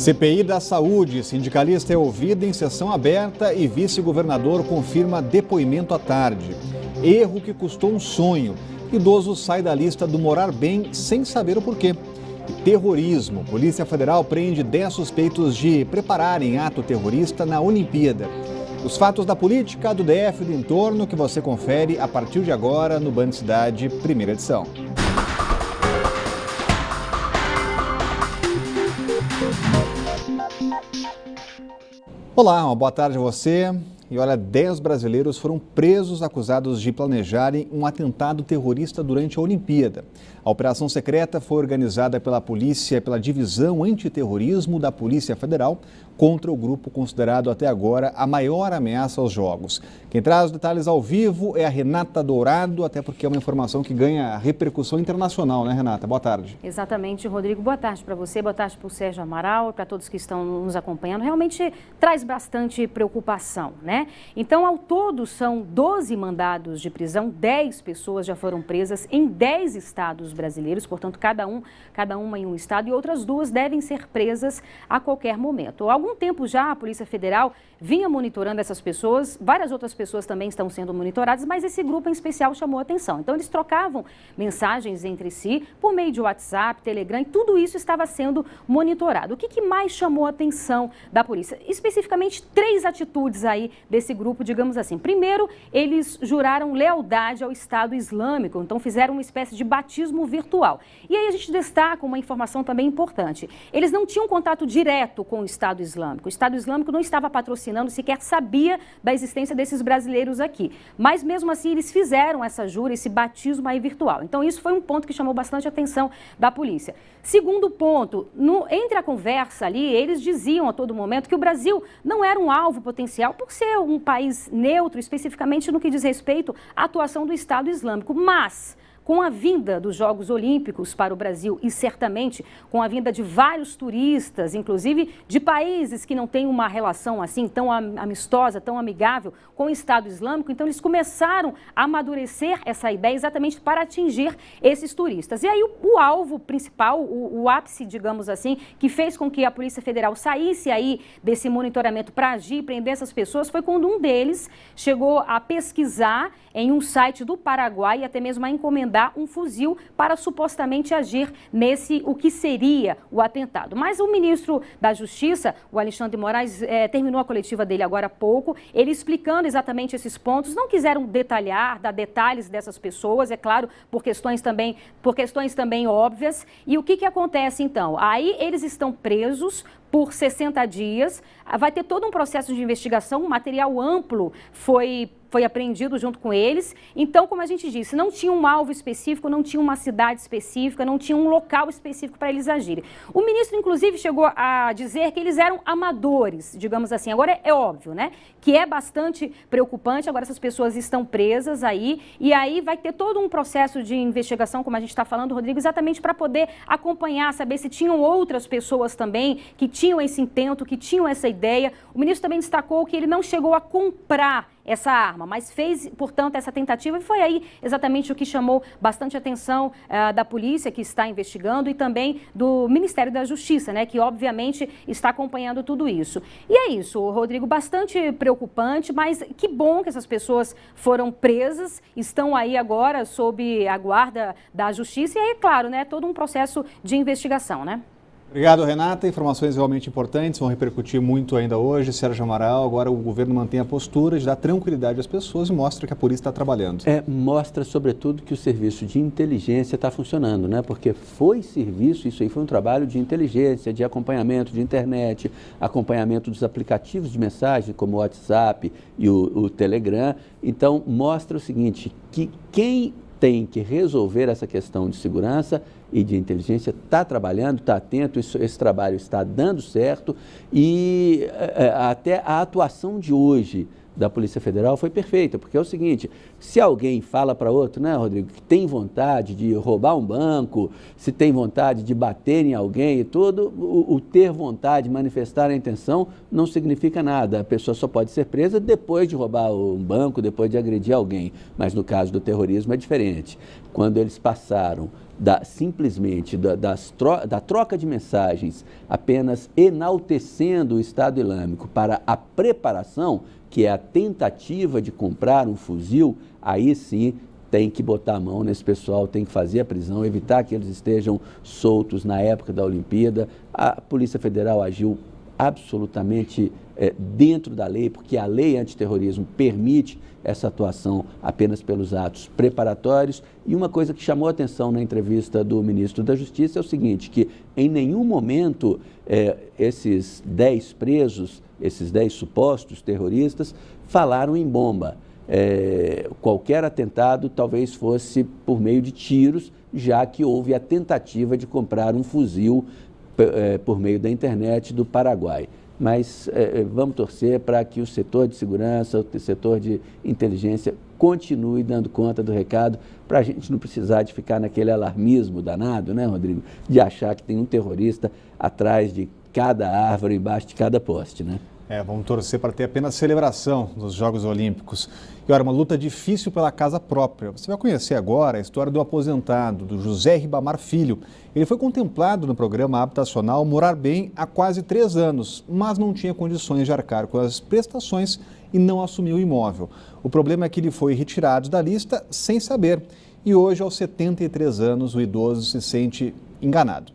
CPI da Saúde. Sindicalista é ouvido em sessão aberta e vice-governador confirma depoimento à tarde. Erro que custou um sonho. Idoso sai da lista do Morar Bem sem saber o porquê. E terrorismo. Polícia Federal prende 10 suspeitos de prepararem ato terrorista na Olimpíada. Os fatos da política, do DF e do entorno que você confere a partir de agora no Band Cidade, primeira edição. Olá, uma boa tarde a você. E olha, 10 brasileiros foram presos acusados de planejarem um atentado terrorista durante a Olimpíada. A operação secreta foi organizada pela polícia, pela Divisão Antiterrorismo da Polícia Federal, contra o grupo considerado até agora a maior ameaça aos Jogos. Quem traz os detalhes ao vivo é a Renata Dourado, até porque é uma informação que ganha repercussão internacional, né, Renata? Boa tarde. Exatamente, Rodrigo. Boa tarde para você, boa tarde para o Sérgio Amaral e para todos que estão nos acompanhando. Realmente traz bastante preocupação, né? Então, ao todo, são 12 mandados de prisão, 10 pessoas já foram presas em 10 estados brasileiros, portanto, cada uma em um estado, e outras 2 devem ser presas a qualquer momento. Há algum tempo já a Polícia Federal vinha monitorando essas pessoas, várias outras pessoas também estão sendo monitoradas, mas esse grupo em especial chamou a atenção. Então, eles trocavam mensagens entre si por meio de WhatsApp, Telegram, e tudo isso estava sendo monitorado. O que mais chamou a atenção da polícia? Especificamente 3 atitudes aí desse grupo, digamos assim. Primeiro, eles juraram lealdade ao Estado Islâmico, então fizeram uma espécie de batismo virtual. E aí a gente destaca uma informação também importante. Eles não tinham contato direto com o Estado Islâmico. O Estado Islâmico não estava patrocinando, sequer sabia da existência desses brasileiros aqui. Mas mesmo assim, eles fizeram essa jura, esse batismo aí virtual. Então isso foi um ponto que chamou bastante atenção da polícia. Segundo ponto, entre a conversa ali, eles diziam a todo momento que o Brasil não era um alvo potencial por ser um país neutro, especificamente no que diz respeito à atuação do Estado Islâmico. Mas com a vinda dos Jogos Olímpicos para o Brasil e certamente com a vinda de vários turistas, inclusive de países que não têm uma relação assim tão amistosa, tão amigável com o Estado Islâmico, então eles começaram a amadurecer essa ideia exatamente para atingir esses turistas. E aí o alvo principal, o ápice, digamos assim, que fez com que a Polícia Federal saísse aí desse monitoramento para agir e prender essas pessoas foi quando um deles chegou a pesquisar em um site do Paraguai e até mesmo a encomendar um fuzil para supostamente agir nesse, o que seria o atentado. Mas o ministro da Justiça, o Alexandre de Moraes, terminou a coletiva dele agora há pouco, ele explicando exatamente esses pontos, não quiseram dar detalhes dessas pessoas, é claro, por questões também óbvias. E o que acontece então? Aí eles estão presos por 60 dias, vai ter todo um processo de investigação, um material amplo foi apreendido junto com eles. Então, como a gente disse, não tinha um alvo específico, não tinha uma cidade específica, não tinha um local específico para eles agirem. O ministro, inclusive, chegou a dizer que eles eram amadores, digamos assim. Agora, é óbvio, né, que é bastante preocupante. Agora, essas pessoas estão presas aí, e aí vai ter todo um processo de investigação, como a gente está falando, Rodrigo, exatamente para poder acompanhar, saber se tinham outras pessoas também que tinham esse intento, que tinham essa ideia. O ministro também destacou que ele não chegou a comprar essa arma, mas fez, portanto, essa tentativa, e foi aí exatamente o que chamou bastante atenção da polícia, que está investigando, e também do Ministério da Justiça, né, que obviamente está acompanhando tudo isso. E é isso, Rodrigo, bastante preocupante, mas que bom que essas pessoas foram presas, estão aí agora sob a guarda da Justiça, e aí, claro, né, todo um processo de investigação, né? Obrigado, Renata. Informações realmente importantes, vão repercutir muito ainda hoje. Sérgio Amaral, agora o governo mantém a postura de dar tranquilidade às pessoas e mostra que a polícia está trabalhando. Mostra, sobretudo, que o serviço de inteligência está funcionando, né? Porque foi serviço, isso aí foi um trabalho de inteligência, de acompanhamento de internet, acompanhamento dos aplicativos de mensagem, como o WhatsApp e o Telegram. Então, mostra o seguinte, que quem tem que resolver essa questão de segurança e de inteligência está trabalhando, está atento, esse trabalho está dando certo, e até a atuação de hoje da Polícia Federal foi perfeita, porque é o seguinte, se alguém fala para outro, né, Rodrigo, que tem vontade de roubar um banco, se tem vontade de bater em alguém e tudo, o ter vontade, manifestar a intenção, não significa nada. A pessoa só pode ser presa depois de roubar um banco, depois de agredir alguém. Mas no caso do terrorismo é diferente. Quando eles passaram simplesmente da troca de mensagens apenas enaltecendo o Estado Islâmico para a preparação, que é a tentativa de comprar um fuzil, aí sim tem que botar a mão nesse pessoal, tem que fazer a prisão, evitar que eles estejam soltos na época da Olimpíada. A Polícia Federal agiu absolutamente dentro da lei, porque a lei antiterrorismo permite essa atuação apenas pelos atos preparatórios. E uma coisa que chamou a atenção na entrevista do ministro da Justiça é o seguinte, que em nenhum momento esses 10 presos, esses 10 supostos terroristas, falaram em bomba. Qualquer atentado talvez fosse por meio de tiros, já que houve a tentativa de comprar um fuzil por meio da internet do Paraguai. Mas vamos torcer para que o setor de segurança, o setor de inteligência continue dando conta do recado, para a gente não precisar de ficar naquele alarmismo danado, né, Rodrigo? De achar que tem um terrorista atrás de cada árvore, embaixo de cada poste, né? Vamos torcer para ter apenas celebração dos Jogos Olímpicos. E olha, uma luta difícil pela casa própria. Você vai conhecer agora a história do aposentado, do José Ribamar Filho. Ele foi contemplado no programa habitacional Morar Bem há quase 3 anos, mas não tinha condições de arcar com as prestações e não assumiu o imóvel. O problema é que ele foi retirado da lista sem saber. E hoje, aos 73 anos, o idoso se sente enganado.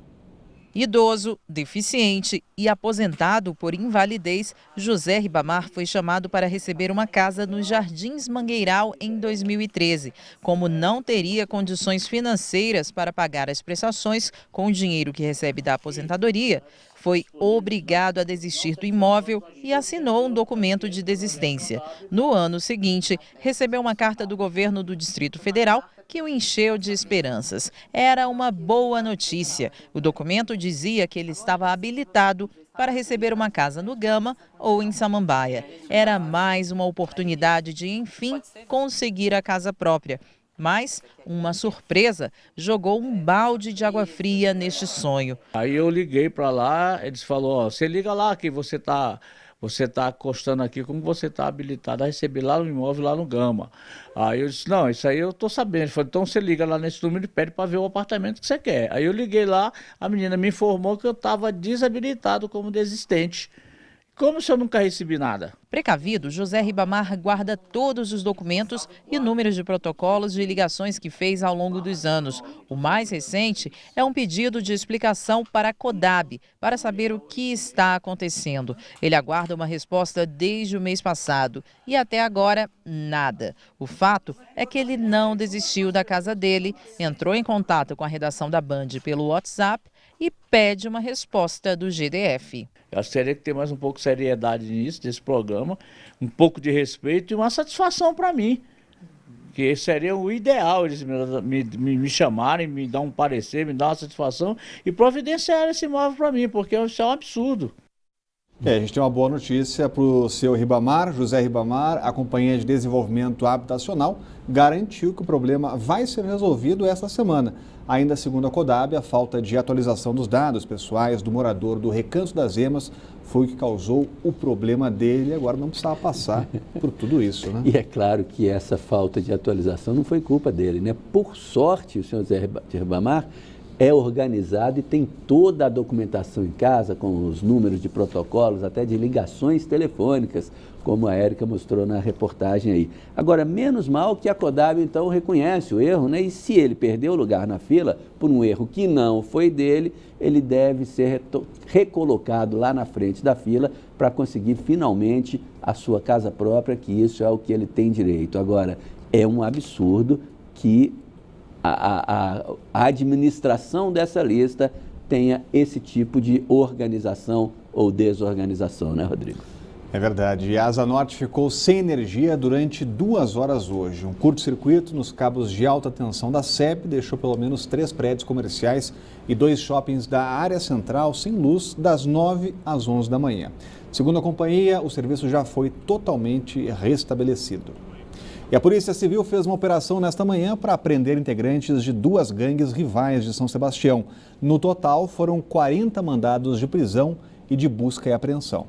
Idoso, deficiente e aposentado por invalidez, José Ribamar foi chamado para receber uma casa nos Jardins Mangueiral em 2013. Como não teria condições financeiras para pagar as prestações com o dinheiro que recebe da aposentadoria, foi obrigado a desistir do imóvel e assinou um documento de desistência. No ano seguinte, recebeu uma carta do governo do Distrito Federal que o encheu de esperanças. Era uma boa notícia. O documento dizia que ele estava habilitado para receber uma casa no Gama ou em Samambaia. Era mais uma oportunidade de, enfim, conseguir a casa própria. Mas uma surpresa jogou um balde de água fria neste sonho. Aí eu liguei para lá, eles falaram, você liga lá que você tá acostando aqui, como você está habilitado a receber lá no imóvel, lá no Gama. Aí eu disse, não, isso aí eu estou sabendo. Ele falou, então você liga lá nesse número e pede para ver o apartamento que você quer. Aí eu liguei lá, a menina me informou que eu estava desabilitado como desistente. Como se eu nunca recebi nada? Precavido, José Ribamar guarda todos os documentos e números de protocolos de ligações que fez ao longo dos anos. O mais recente é um pedido de explicação para a CODAB, para saber o que está acontecendo. Ele aguarda uma resposta desde o mês passado e até agora nada. O fato é que ele não desistiu da casa dele, entrou em contato com a redação da Band pelo WhatsApp e pede uma resposta do GDF. Eu acho que teria que ter mais um pouco de seriedade nisso, desse programa, um pouco de respeito e uma satisfação para mim. Que seria o ideal, eles me chamarem, me dar um parecer, me dar uma satisfação e providenciar esse imóvel para mim, porque isso é um absurdo. A gente tem uma boa notícia para o seu Ribamar, José Ribamar. A Companhia de Desenvolvimento Habitacional garantiu que o problema vai ser resolvido esta semana. Ainda segundo a CODAB, a falta de atualização dos dados pessoais do morador do Recanto das Emas foi o que causou o problema dele e agora não precisava passar por tudo isso, né? E é claro que essa falta de atualização não foi culpa dele, né? Por sorte, o senhor José Ribamar é organizado e tem toda a documentação em casa, com os números de protocolos, até de ligações telefônicas, como a Érica mostrou na reportagem aí. Agora, menos mal que a CODAB, então, reconhece o erro, né? E se ele perdeu o lugar na fila por um erro que não foi dele, ele deve ser recolocado lá na frente da fila para conseguir finalmente a sua casa própria, que isso é o que ele tem direito. Agora, é um absurdo que a administração dessa lista tenha esse tipo de organização ou desorganização, né, Rodrigo? É verdade. E a Asa Norte ficou sem energia durante 2 horas hoje. Um curto-circuito nos cabos de alta tensão da CEP deixou pelo menos 3 prédios comerciais e 2 shoppings da área central sem luz das 9 às 11 da manhã. Segundo a companhia, o serviço já foi totalmente restabelecido. E a Polícia Civil fez uma operação nesta manhã para prender integrantes de 2 gangues rivais de São Sebastião. No total, foram 40 mandados de prisão e de busca e apreensão.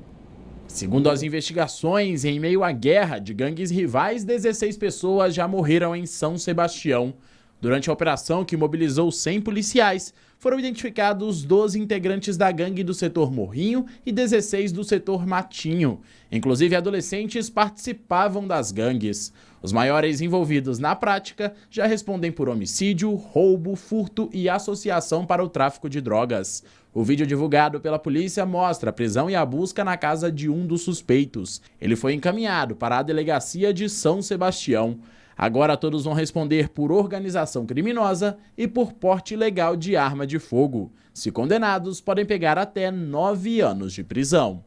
Segundo as investigações, em meio à guerra de gangues rivais, 16 pessoas já morreram em São Sebastião. Durante a operação, que mobilizou 100 policiais, foram identificados 12 integrantes da gangue do setor Morrinho e 16 do setor Matinho. Inclusive, adolescentes participavam das gangues. Os maiores envolvidos na prática já respondem por homicídio, roubo, furto e associação para o tráfico de drogas. O vídeo divulgado pela polícia mostra a prisão e a busca na casa de um dos suspeitos. Ele foi encaminhado para a delegacia de São Sebastião. Agora todos vão responder por organização criminosa e por porte ilegal de arma de fogo. Se condenados, podem pegar até 9 anos de prisão.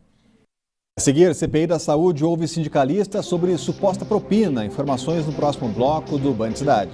A seguir, CPI da Saúde ouve sindicalista sobre suposta propina. Informações no próximo bloco do Band Cidade.